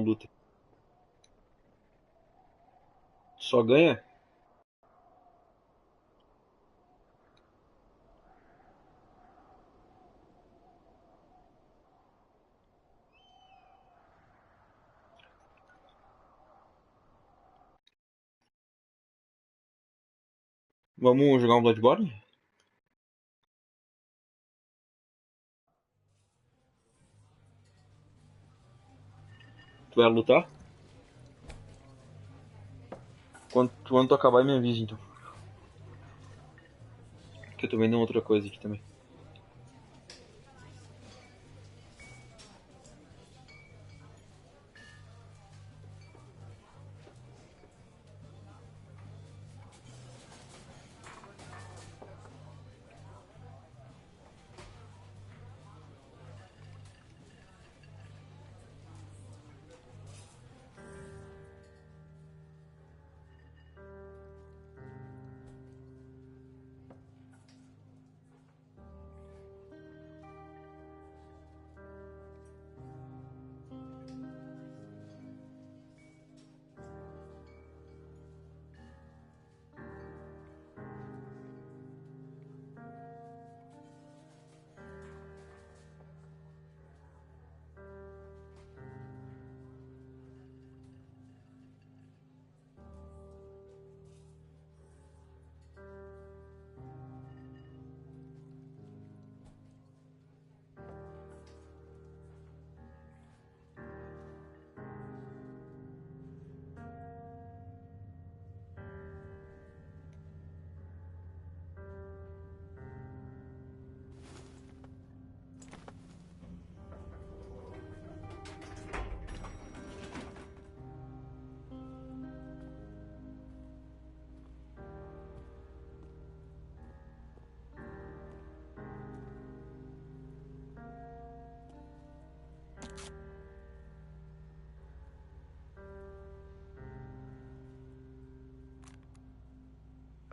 luta. Só ganha? Vamos jogar um Bloodborne? Tu vai lutar? Quando tu acabar, me avisa então. Que eu tô vendo outra coisa aqui também.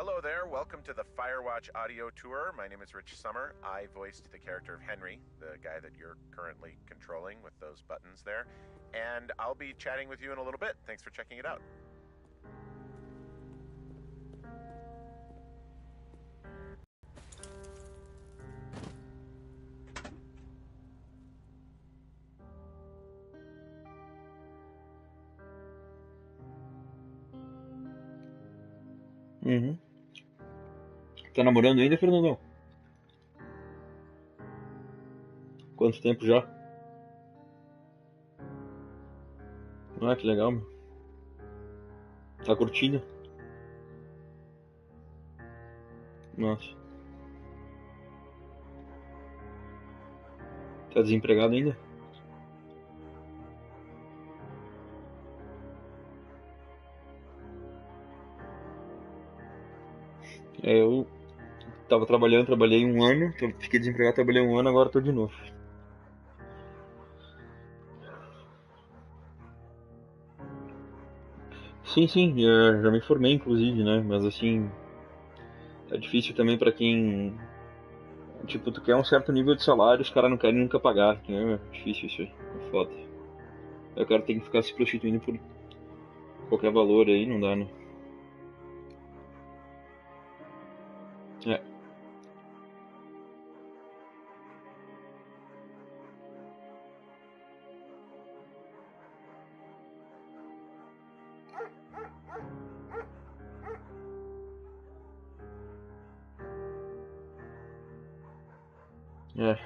Hello there, welcome to the Firewatch audio tour. My name is Rich Summer. I voiced the character of Henry, the guy that you're currently controlling with those buttons there. And I'll be chatting with you in a little bit. Thanks for checking it out. Uhum. Tá namorando ainda, Fernandão? Quanto tempo já? Ah, que legal, meu. Tá curtindo? Nossa. Tá desempregado ainda? Eu tava trabalhando, trabalhei um ano, fiquei desempregado, trabalhei um ano, agora tô de novo. Sim, sim, já me formei inclusive, né? Mas assim, é difícil também pra quem. Tipo, tu quer um certo nível de salário, os caras não querem nunca pagar, né? É difícil isso aí, é foda. Aí o cara tem que ficar se prostituindo por qualquer valor aí, não dá, né? É, é,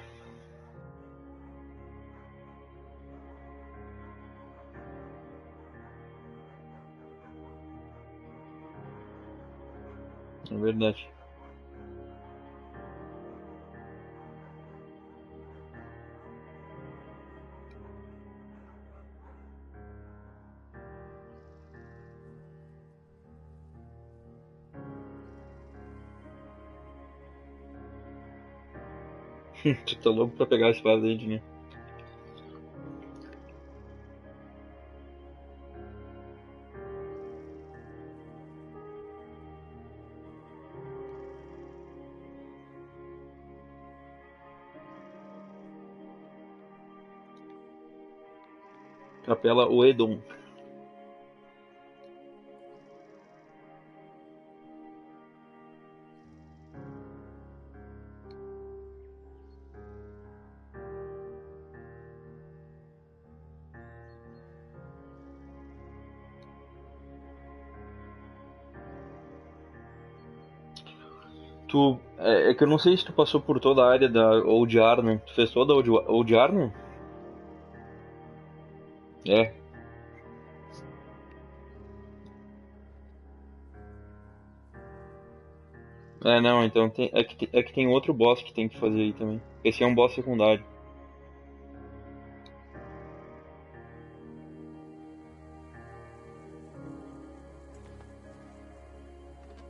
é verdade. Tu tá louco pra pegar a espada aí, né? Capela Oedon. É que eu não sei se tu passou por toda a área da Old Arna. Tu fez toda a Old Arna? É. É, não, então é que tem outro boss que tem que fazer aí também. Esse é um boss secundário.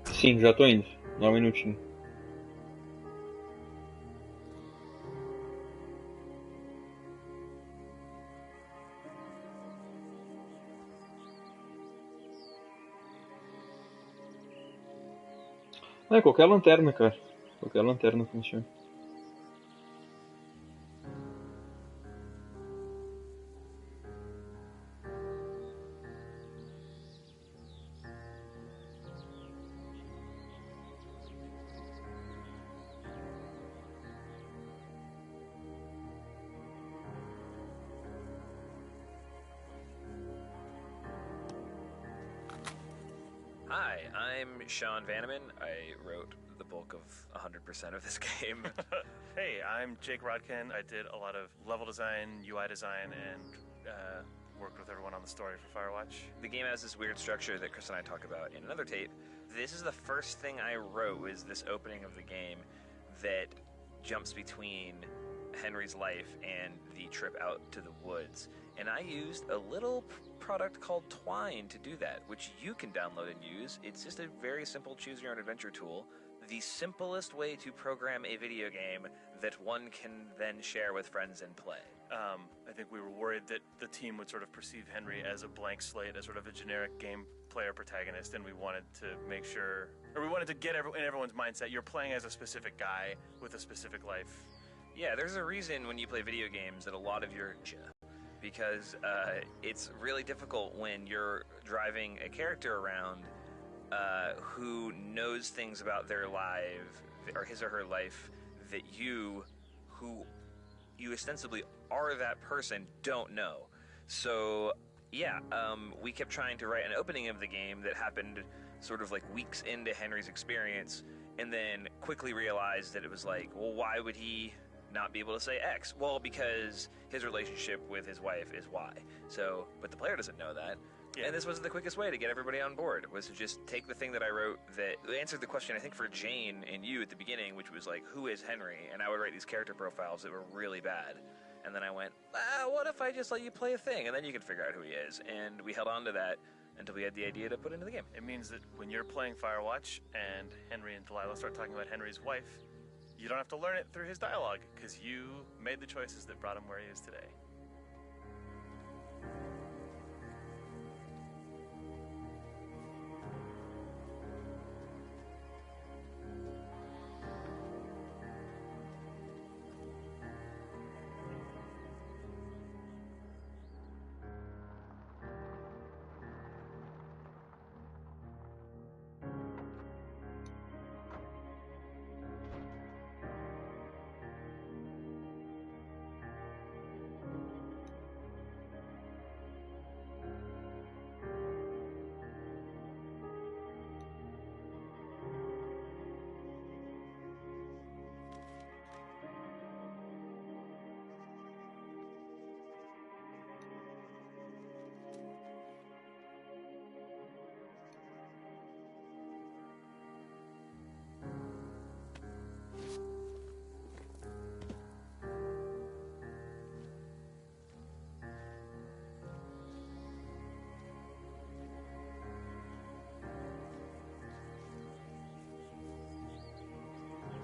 Sim, já tô indo. Dá um minutinho. É, qualquer lanterna, cara. Qualquer lanterna funciona. Hi, I'm Sean Vanneman. I wrote the bulk of 100% of this game. Hey, I'm Jake Rodkin. I did a lot of level design, UI design, and worked with everyone on the story for Firewatch. The game has this weird structure that Chris and I talk about in another tape. This is the first thing I wrote, was this opening of the game that jumps between Henry's life and the trip out to the woods. And I used a little product called Twine to do that, which you can download and use. It's just a very simple choose-your-own-adventure tool. The simplest way to program a video game that one can then share with friends and play. I think we were worried that the team would sort of perceive Henry as a blank slate, as sort of a generic game player protagonist, and we wanted to make sure, or we wanted to get in everyone's mindset, you're playing as a specific guy with a specific life. Yeah, there's a reason when you play video games that a lot of your... because it's really difficult when you're driving a character around who knows things about their life, or his or her life, that you, who you ostensibly are that person, don't know. So, yeah, we kept trying to write an opening of the game that happened sort of like weeks into Henry's experience, and then quickly realized that it was like, well, why would he not be able to say X? Well, because his relationship with his wife is Y. So, but the player doesn't know that. Yeah. And this was the quickest way to get everybody on board, was to just take the thing that I wrote that answered the question, I think, for Jane and you at the beginning, which was like, who is Henry? And I would write these character profiles that were really bad. And then I went, what if I just let you play a thing? And then you can figure out who he is. And we held on to that until we had the idea to put into the game. It means that when you're playing Firewatch and Henry and Delilah start talking about Henry's wife, you don't have to learn it through his dialogue, because you made the choices that brought him where he is today.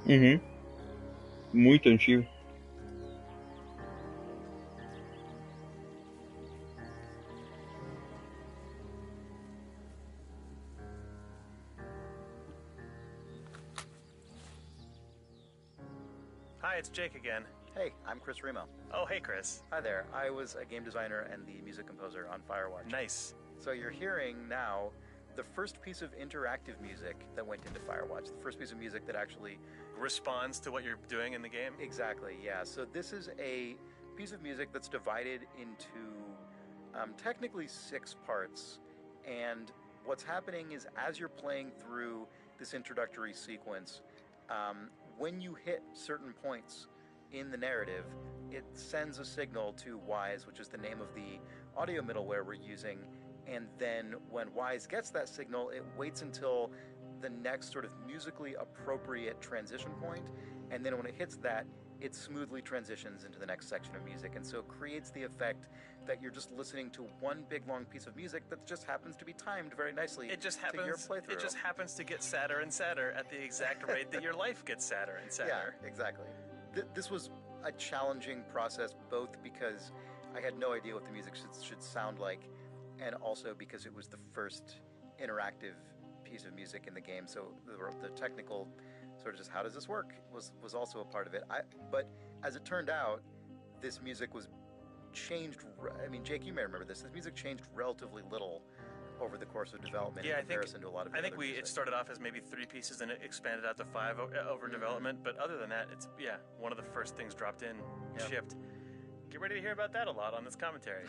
Uhum. Muito antigo. Hi, it's Jake again. Hey, I'm Chris Remo. Oh, hey, Chris. Hi there. I was a game designer and the music composer on Firewatch. Nice. So you're hearing now the first piece of interactive music that went into Firewatch. The first piece of music that actually Responds to what you're doing in the game? Exactly, yeah. So this is a piece of music that's divided into technically 6 parts. And what's happening is as you're playing through this introductory sequence, when you hit certain points in the narrative, it sends a signal to Wise, which is the name of the audio middleware we're using. And then when Wise gets that signal, it waits until the next sort of musically appropriate transition point, and then when it hits that, it smoothly transitions into the next section of music, and so it creates the effect that you're just listening to one big long piece of music that just happens to be timed very nicely It just to your happens. playthrough. It just happens to get sadder and sadder at the exact rate that your life gets sadder and sadder. Yeah, exactly. This was a challenging process, both because I had no idea what the music should sound like, and also because it was the first interactive piece of music in the game, so the technical sort of just how does this work was also a part of it. But as it turned out, this music was changed. I mean, Jake, you may remember this. This music changed relatively little over the course of development in comparison to a lot of. I think it started off as maybe 3 pieces and it expanded out to 5 over development. But other than that, it's one of the first things dropped in, shipped. Get ready to hear about that a lot on this commentary.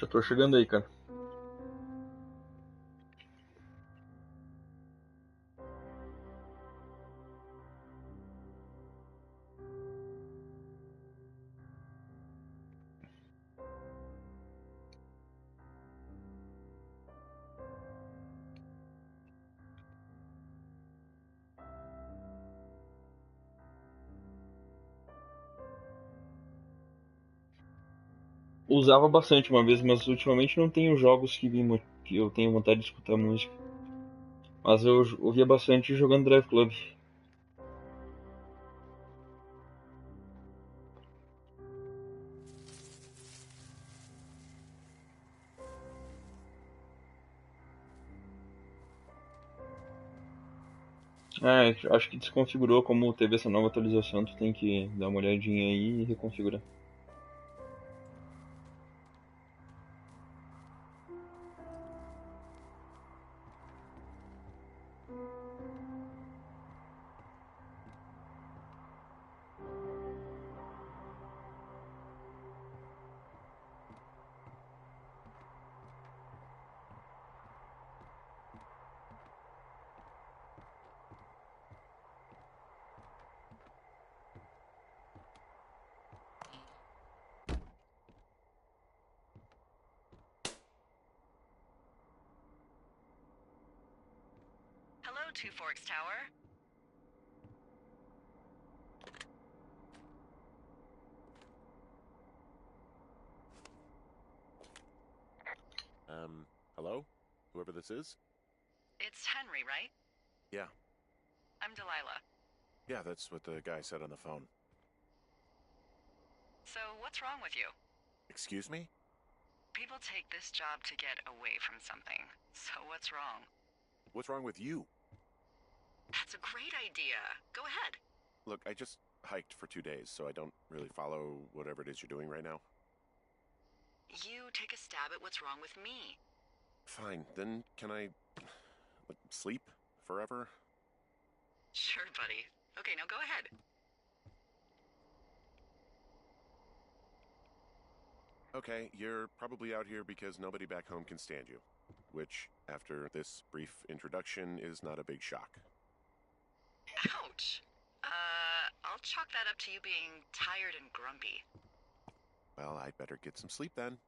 Já tô chegando aí, cara. Usava bastante uma vez, mas ultimamente não tenho jogos que eu tenho vontade de escutar música. Mas eu ouvia bastante jogando Drive Club. É, acho que desconfigurou como teve essa nova atualização, tu tem que dar uma olhadinha aí e reconfigurar. Hello, Two Forks Tower. Hello? Whoever this is? It's Henry, right? Yeah. I'm Delilah. Yeah, that's what the guy said on the phone. So, what's wrong with you? Excuse me? People take this job to get away from something. So, what's wrong? What's wrong with you? That's a great idea. Go ahead. Look, I just hiked for 2 days, so I don't really follow whatever it is you're doing right now. You take a stab at what's wrong with me. Fine, then can I sleep forever? Sure, buddy. Okay, now go ahead. Okay, you're probably out here because nobody back home can stand you. Which, after this brief introduction, is not a big shock. Ouch. I'll chalk that up to you being tired and grumpy. Well, I'd better get some sleep then.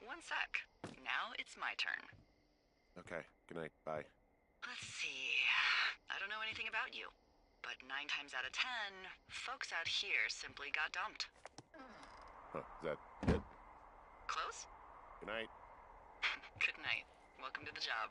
One sec. Now it's my turn. Okay, good night, bye. Let's see. I don't know anything about you, but 9 times out of 10, folks out here simply got dumped. Huh, is that it? Close? Good night. Good night. Welcome to the job.